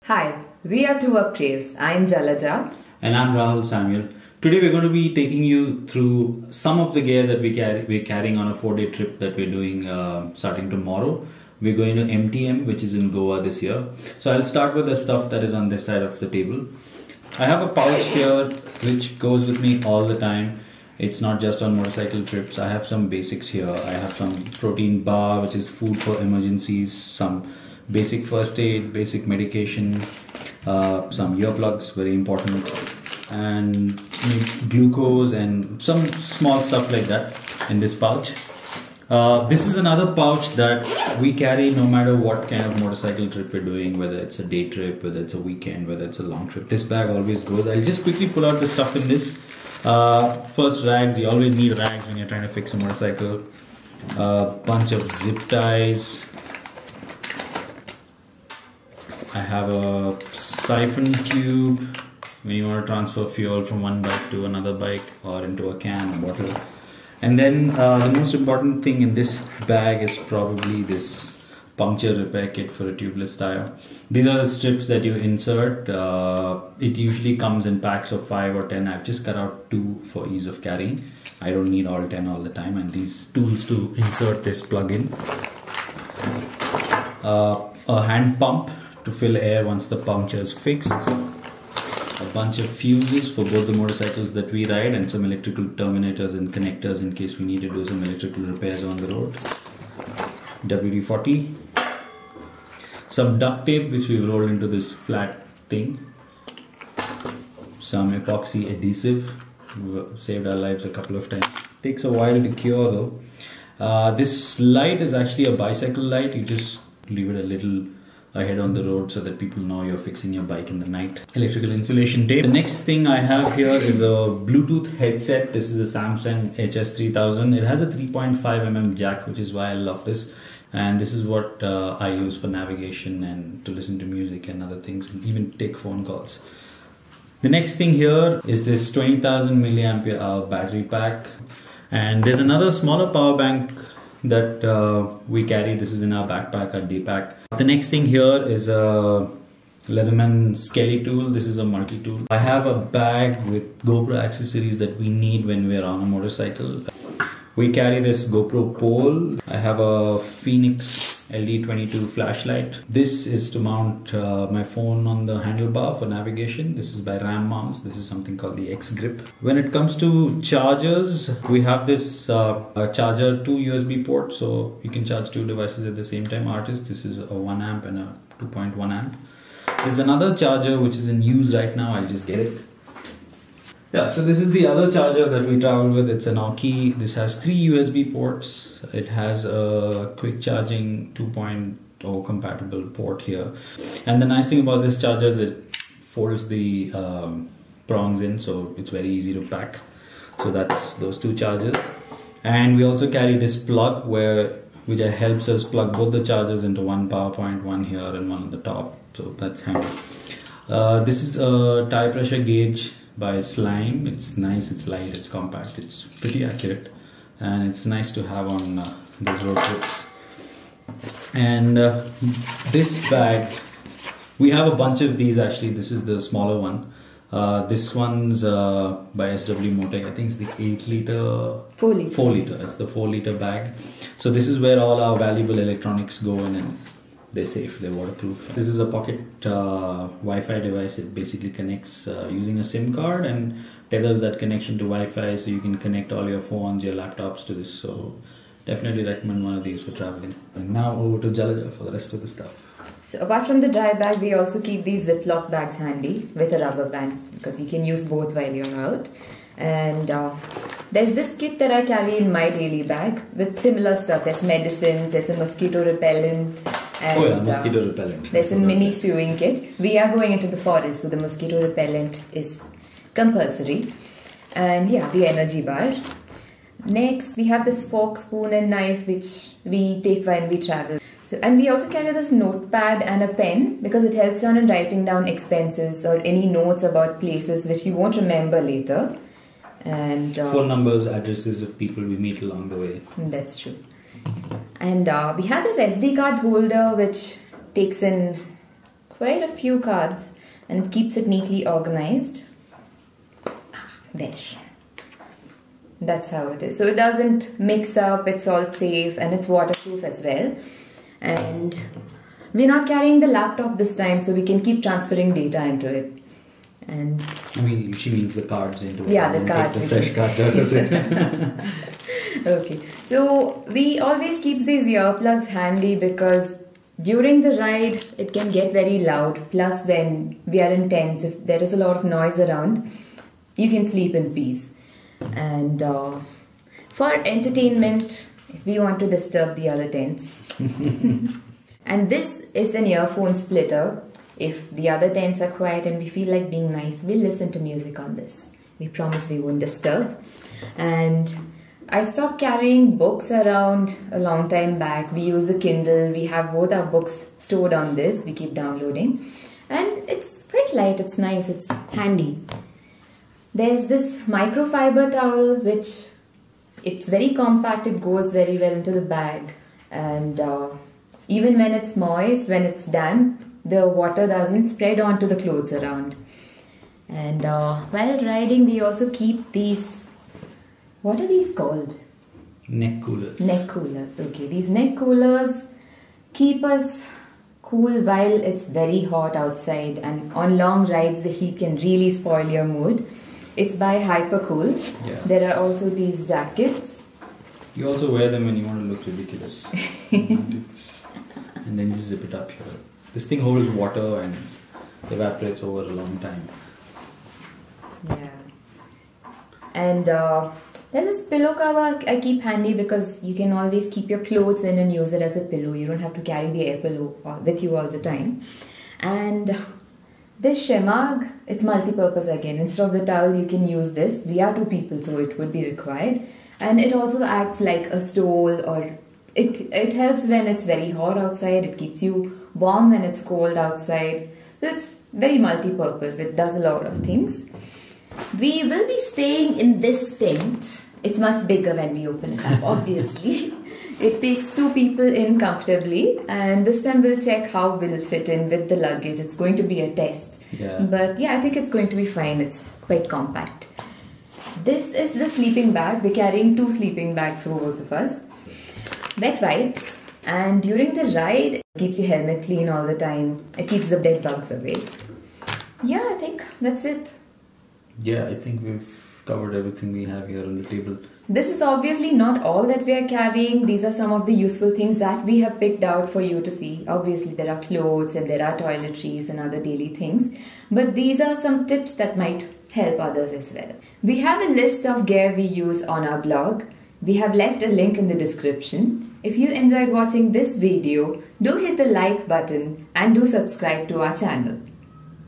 Hi, we are Two Up Trails. I'm Jalaja. And I'm Rahul Samuel. Today we're going to be taking you through some of the gear that we're carrying on a 4-day trip that we're doing starting tomorrow. We're going to MTM, which is in Goa this year. So I'll start with the stuff that is on this side of the table. I have a pouch here which goes with me all the time. It's not just on motorcycle trips. I have some basics here. I have some protein bar, which is food for emergencies, some basic first aid, basic medication, some earplugs, very important, and glucose and some small stuff like that in this pouch. This is another pouch that we carry no matter what kind of motorcycle trip we're doing, whether it's a day trip, whether it's a weekend, whether it's a long trip. This bag always goes. I'll just quickly pull out the stuff in this. First, rags. You always need rags when you're trying to fix a motorcycle. Bunch of zip ties. I have a siphon tube when you want to transfer fuel from one bike to another bike or into a can or bottle. And then the most important thing in this bag is probably this puncture repair kit for a tubeless tire. These are the strips that you insert. It usually comes in packs of 5 or 10. I've just cut out 2 for ease of carrying. I don't need all 10 all the time. And these tools to insert this plug in. A hand pump to fill air once the puncture is fixed. A bunch of fuses for both the motorcycles that we ride and some electrical terminators and connectors in case we need to do some electrical repairs on the road. WD-40. Some duct tape which we've rolled into this flat thing. Some epoxy adhesive. We've saved our lives a couple of times. Takes a while to cure though. This light is actually a bicycle light. You just leave it a little ahead on the road so that people know you're fixing your bike in the night. Electrical insulation tape. The next thing I have here is a Bluetooth headset. This is a Samsung HS3000. It has a 3.5mm jack, which is why I love this. And this is what I use for navigation and to listen to music and other things, and even take phone calls. The next thing here is this 20,000 milliampere hour battery pack. And there's another smaller power bank that we carry. This is in our backpack, our day pack. The next thing here is a Leatherman Skelly tool. This is a multi-tool. I have a bag with GoPro accessories that we need when we're on a motorcycle. We carry this GoPro Pole. I have a Fenix LD22 flashlight. This is to mount my phone on the handlebar for navigation. This is by Ram Mounts. This is something called the X Grip. When it comes to chargers, we have this charger, 2 USB ports, so you can charge 2 devices at the same time. Artis, this is a 1 amp and a 2.1 amp. There's another charger which is in use right now. I'll just get it. Yeah, so this is the other charger that we travel with. It's an Aukey. This has 3 USB ports. It has a quick charging 2.0 compatible port here. And the nice thing about this charger is it folds the prongs in, so it's very easy to pack. So that's those 2 chargers. And we also carry this plug which helps us plug both the chargers into one power point, one here and one on the top. So that's handy. This is a tire pressure gauge by Slime. It's nice, it's light, it's compact, it's pretty accurate, and it's nice to have on those road trips. And this bag, we have a bunch of these actually. This is the smaller one. This one's by SW-Motech. I think it's the 8 liter. 4 liter. 4 liter. It's the 4 liter bag. So this is where all our valuable electronics go in, and they're safe, they're waterproof. This is a pocket Wi-Fi device. It basically connects using a SIM card and tethers that connection to Wi-Fi, so you can connect all your phones, your laptops to this. So definitely recommend one of these for traveling. And now over to Jalaja for the rest of the stuff. So apart from the dry bag, we also keep these ZipLoc bags handy with a rubber band because you can use both while you're out. And there's this kit that I carry in my daily bag with similar stuff. There's medicines, there's a mosquito repellent. And, oh yeah, mosquito repellent. There's a mini sewing kit. We are going into the forest, so the mosquito repellent is compulsory. And yeah, the energy bar. Next, we have this fork, spoon and knife which we take when we travel. So, and we also carry this notepad and a pen because it helps down in writing down expenses or any notes about places which you won't remember later. And phone numbers, addresses of people we meet along the way. That's true. And we have this SD card holder which takes in quite a few cards and it keeps it neatly organized. There. That's how it is. So it doesn't mix up, it's all safe and it's waterproof as well. And we're not carrying the laptop this time, so we can keep transferring data into it. And I mean, she means the cards into it. Yeah, the cards. Take the fresh cards out of it. Okay, so we always keep these earplugs handy because during the ride it can get very loud. Plus, when we are in tents, if there is a lot of noise around, you can sleep in peace. And for entertainment, if we want to disturb the other tents. And this is an earphone splitter. If the other tents are quiet and we feel like being nice, we'll listen to music on this. We promise we won't disturb. And I stopped carrying books around a long time back. We use the Kindle. We have both our books stored on this. We keep downloading. And it's quite light. It's nice. It's handy. There's this microfiber towel, which it's very compact. It goes very well into the bag. And even when it's moist, when it's damp, the water doesn't spread onto the clothes around. And while riding, we also keep these, what are these called? Neck coolers. Neck coolers, okay. These neck coolers keep us cool while it's very hot outside, and on long rides the heat can really spoil your mood. It's by HyperKewl. Yeah. There are also these jackets. You also wear them when you want to look ridiculous. And then just zip it up here. This thing holds water and evaporates over a long time. Yeah. And there's this pillow cover I keep handy because you can always keep your clothes in and use it as a pillow. You don't have to carry the air pillow with you all the time. And this Shemagh, it's multi-purpose again. Instead of the towel, you can use this. We are 2 people, so it would be required. And it also acts like a stole, or it helps when it's very hot outside. It keeps you warm when it's cold outside. So it's very multi-purpose. It does a lot of things. We will be staying in this tent. It's much bigger when we open it up, obviously. It takes 2 people in comfortably, and this time we'll check how we'll fit in with the luggage. It's going to be a test. Yeah. But yeah, I think it's going to be fine. It's quite compact. This is the sleeping bag. We're carrying 2 sleeping bags for both of us. Wet wipes, and during the ride, it keeps your helmet clean all the time. It keeps the dead bugs away. Yeah, I think that's it. Yeah, I think we've covered everything we have here on the table. This is obviously not all that we are carrying. These are some of the useful things that we have picked out for you to see. Obviously, there are clothes and there are toiletries and other daily things. But these are some tips that might help others as well. We have a list of gear we use on our blog. We have left a link in the description. If you enjoyed watching this video, do hit the like button and do subscribe to our channel.